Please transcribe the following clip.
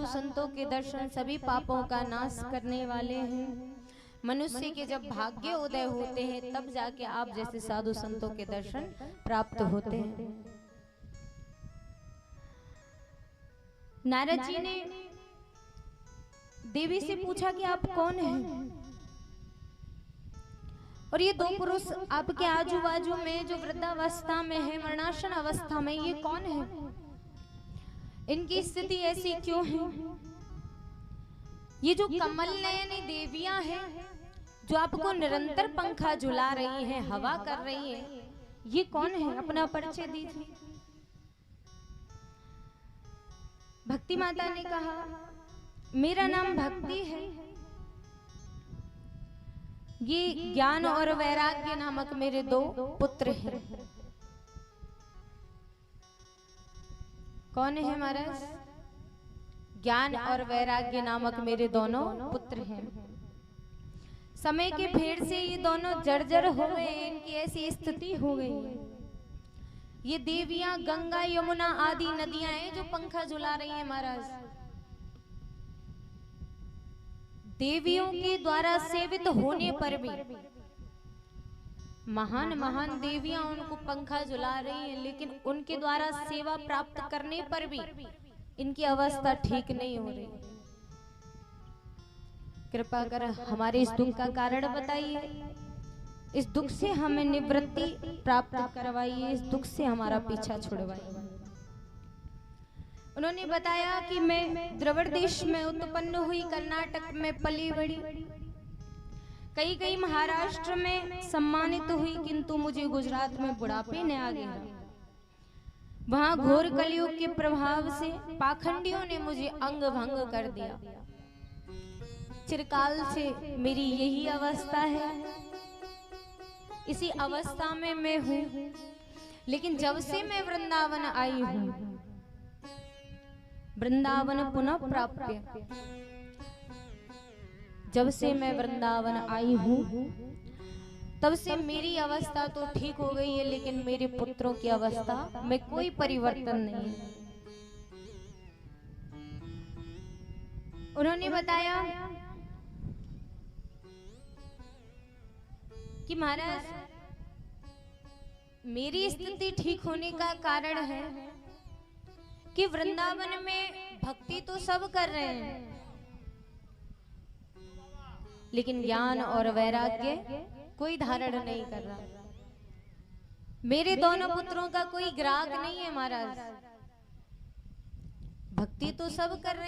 संतों के दर्शन सभी पापों का नाश करने वाले हैं। मनुष्य के जब भाग्य उदय होते हैं तब जाके आप जैसे साधु संतों के दर्शन प्राप्त होते हैं। नारद जी ने देवी से पूछा कि आप कौन हैं? और ये दो पुरुष आपके आजू बाजू में जो वृद्धावस्था में है, मरणासन अवस्था में, ये कौन है? इनकी स्थिति ऐसी क्यों है? ये जो कमल नयनी देवियां हैं जो आपको निरंतर पंखा झुला रही हैं, हवा कर रही हैं, ये कौन है? अपना परिचय दीजिए। भक्ति माता ने कहा, मेरा नाम भक्ति है, ये ज्ञान और वैराग्य नामक मेरे दो पुत्र हैं। कौन है महाराज? ज्ञान और वैराग्य नामक मेरे दोनों पुत्र हैं। समय के फेर से ये दोनों जर्जर हो गए, इनकी ऐसी स्थिति हो गई है। ये देवियां गंगा यमुना आदि नदियां हैं जो पंखा झुला रही हैं महाराज। देवियों के द्वारा सेवित होने पर भी महान महान देवियां उनको पंखा झुला रही हैं, लेकिन उनके द्वारा सेवा प्राप्त करने पर भी इनकी अवस्था ठीक नहीं हो रही। कृपा कर हमारे इस दुख का कारण बताइए, इस दुख से हमें निवृत्ति प्राप्त करवाइए, इस दुख से हमारा पीछा छुड़वाइए। उन्होंने बताया कि मैं द्रविड़ देश में उत्पन्न हुई, कर्नाटक में पली बड़ी, कई महाराष्ट्र में सम्मानित हुई, किंतु मुझे गुजरात में बुढ़ापे ने आ गया। वहां घोर कलयुग के प्रभाव से पाखंडियों ने मुझे अंग भंग कर दिया। चिरकाल से मेरी यही अवस्था है, इसी अवस्था में मैं हूँ। लेकिन जब से मैं वृंदावन आई हूँ, वृंदावन पुनः प्राप्य, जब से मैं वृंदावन आई हूँ तब से मेरी अवस्था तो ठीक हो गई है, लेकिन मेरे पुत्रों की अवस्था में कोई परिवर्तन नहीं है। उन्होंने बताया कि महाराज, मेरी स्थिति ठीक होने का कारण है कि वृंदावन में भक्ति तो सब कर रहे हैं, लेकिन ज्ञान और वैराग्य कोई धारण नहीं कर रहा। मेरे दोनों पुत्रों का कोई ग्राहक नहीं है महाराज। भक्ति तो सब कर रहे हैं,